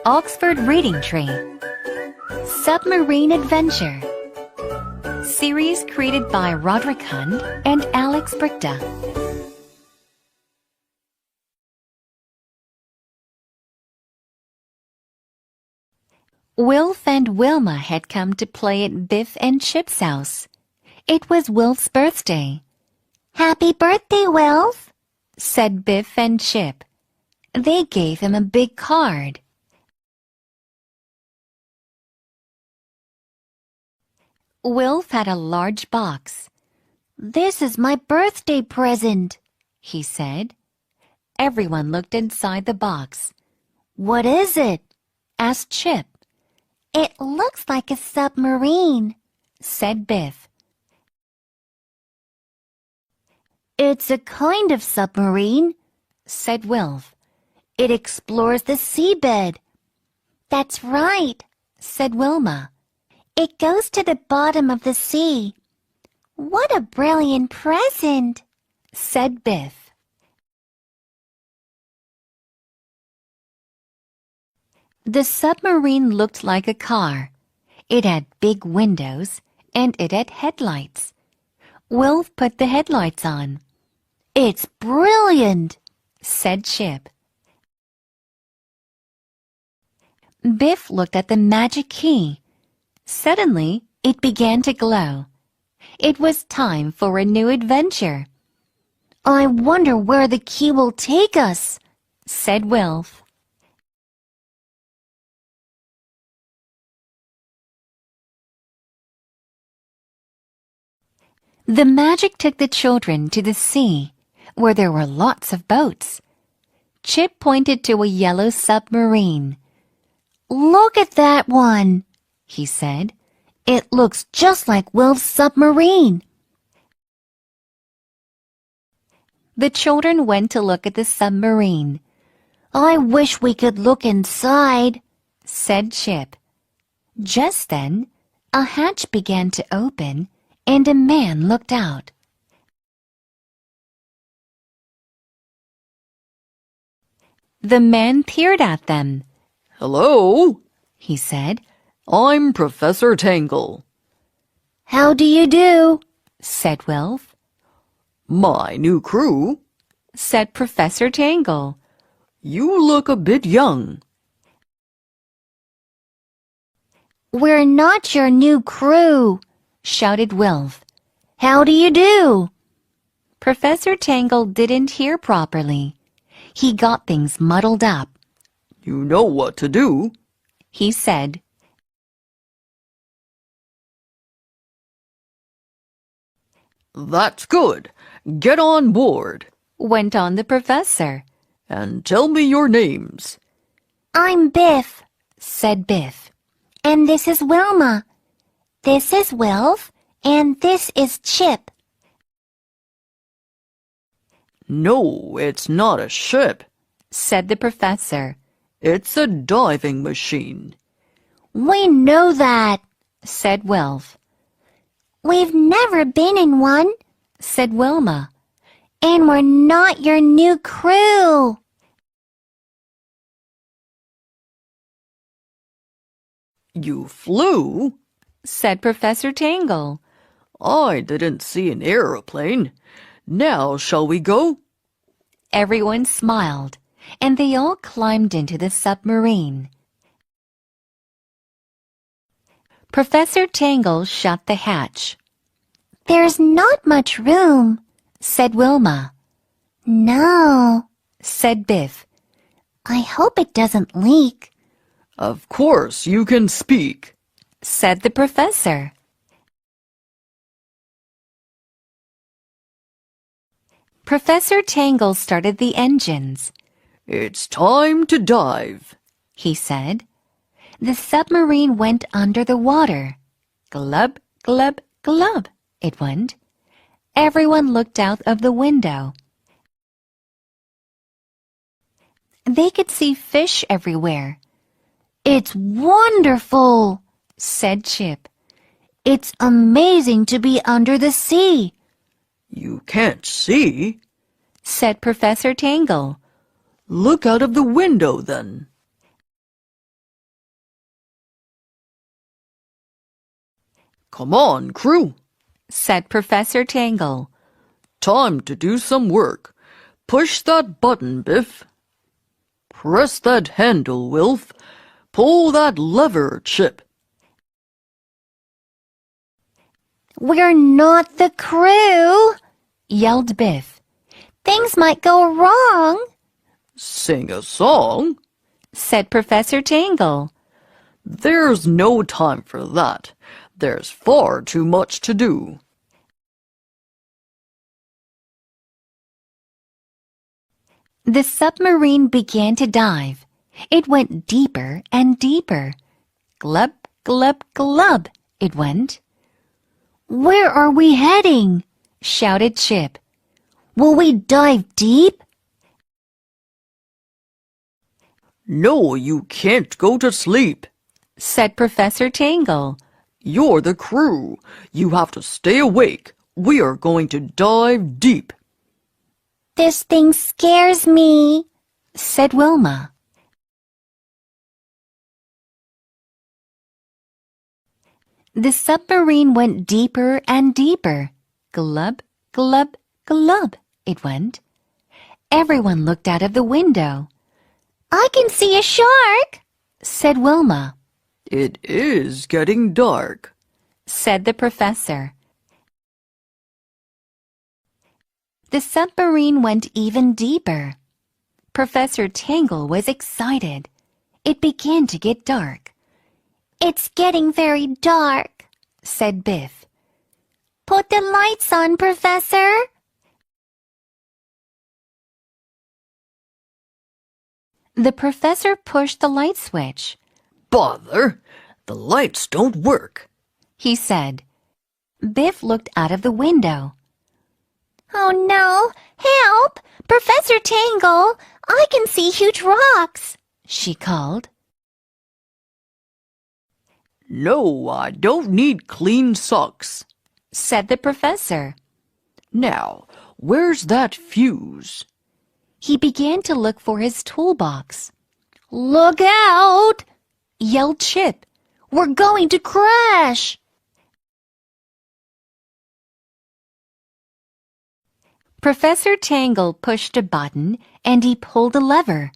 Oxford Reading Tree. Submarine Adventure. Series created by Roderick Hund and Alex Brichta. Wilf and Wilma had come to play at Biff and Chip's house. It was Wilf's birthday. "Happy birthday, Wilf," said Biff and Chip. They gave him a big card. Wilf had a large box. "This is my birthday present," he said. Everyone looked inside the box. "What is it?" asked Chip. "It looks like a submarine," said Biff. "It's a kind of submarine," said Wilf. "It explores the seabed." "That's right," said Wilma. "It goes to the bottom of the sea." "What a brilliant present," said Biff. The submarine looked like a car. It had big windows and it had headlights. Wilf put the headlights on. "It's brilliant," said Chip. Biff looked at the magic key. Suddenly, it began to glow. It was time for a new adventure. "I wonder where the key will take us," said Wilf. The magic took the children to the sea, where there were lots of boats. Chip pointed to a yellow submarine. "Look at that one," he said. "It looks just like Wilf's submarine." The children went to look at the submarine. "I wish we could look inside," said Chip. Just then, a hatch began to open, and a man looked out. The man peered at them. "Hello," he said. "I'm Professor Tangle." "How do you do?" said Wilf. "My new crew," said Professor Tangle. "You look a bit young." "We're not your new crew," shouted Wilf. "How do you do?" Professor Tangle didn't hear properly. He got things muddled up. "You know what to do," he said. "That's good. Get on board," went on the professor. "and tell me your names." "I'm Biff," said Biff. "And this is Wilma. This is Wilf, and this is Chip." "No, it's not a ship," said the professor. "It's a diving machine." "We know that," said Wilf. "We've never been in one," said Wilma. "And we're not your new crew." "You flew?" said Professor Tangle. "I didn't see an aeroplane. Now shall we go?" Everyone smiled, and they all climbed into the submarine. Professor Tangle shut the hatch. "There's not much room," said Wilma. "No," said Biff. "I hope it doesn't leak." "Of course you can speak," said the professor. Professor Tangle started the engines. "It's time to dive," he said. The submarine went under the water. Glub, glub, glub, it went. Everyone looked out of the window. They could see fish everywhere. "It's wonderful," said Chip. "It's amazing to be under the sea." "You can't see," said Professor Tangle. "Look out of the window, then." Come on, crew, said Professor Tangle. time to do some work. Push that button, Biff. Press that handle, Wilf. Pull that lever, Chip. We're not the crew, yelled Biff. Things might go wrong, Sing a song? said Professor Tangle. There's no time for that. There's far too much to do. The submarine began to dive. It went deeper and deeper. Glub, glub, glub, it went. Where are we heading? Shouted Chip. Will we dive deep? No, you can't go to sleep, Said Professor Tangle. You're the crew. You have to stay awake. We are going to dive deep. This thing scares me, said Wilma. The submarine went deeper and deeper. Glub, glub, glub, it went. Everyone looked out of the window. I can see a shark, said Wilma. It is getting dark, said the professor. The submarine went even deeper. Professor Tangle was excited. It began to get dark. It's getting very dark, said Biff. Put the lights on, Professor. The professor pushed the light switch. Bother! The lights don't work, he said. Biff looked out of the window. Oh no! Help! Professor Tangle! I can see huge rocks, she called. No, I don't need clean socks, said the professor. Now, where's that fuse? He began to look for his toolbox. Look out! Yelled Chip. We're going to crash! Professor Tangle pushed a button and he pulled a lever.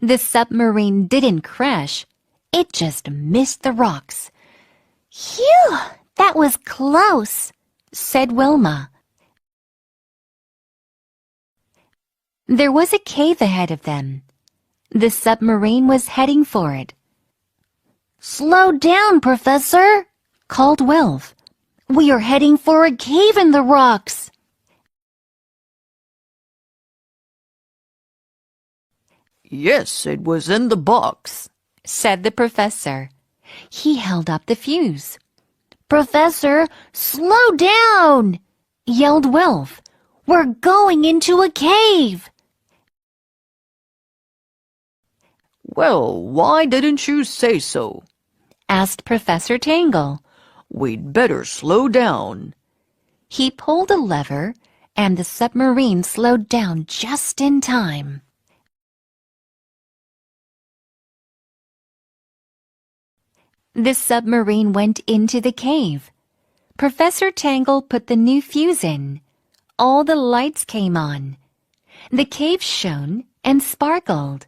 The submarine didn't crash. It just missed the rocks. Phew! That was close, said Wilma. There was a cave ahead of them. The submarine was heading for it. Slow down, Professor, called Wilf. We are heading for a cave in the rocks. Yes, it was in the box, said the professor. He held up the fuse. Professor, slow down, yelled Wilf. We're going into a cave. Well, why didn't you say so? Asked Professor Tangle. We'd better slow down. He pulled a lever, and the submarine slowed down just in time. The submarine went into the cave. Professor Tangle put the new fuse in. All the lights came on. The cave shone and sparkled.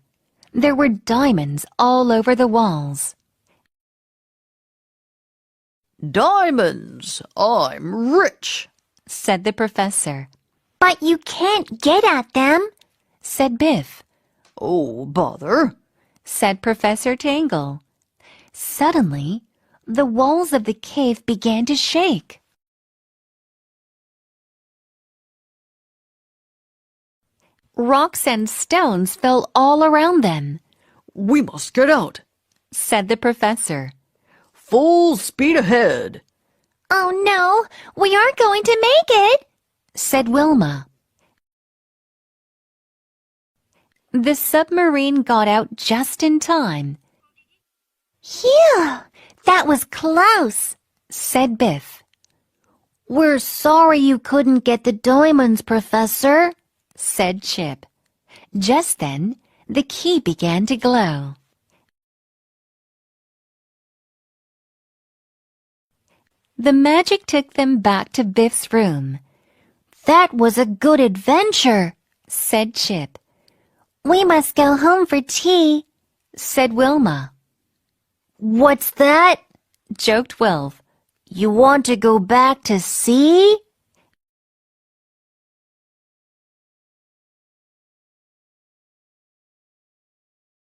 There were diamonds all over the walls. Diamonds! I'm rich, said the professor. But you can't get at them, said Biff. Oh, bother, said Professor Tangle. Suddenly, the walls of the cave began to shake. Rocks and stones fell all around them. We must get out, said the professor. Full speed ahead. Oh no, we aren't going to make it, said Wilma. The submarine got out just in time. Phew, that was close, said Biff. We're sorry you couldn't get the diamonds, Professor, said Chip. Just then, the key began to glow. The magic took them back to Biff's room. "That was a good adventure," said Chip. "We must go home for tea," said Wilma. "What's that?" joked Wilf. "You want to go back to sea?"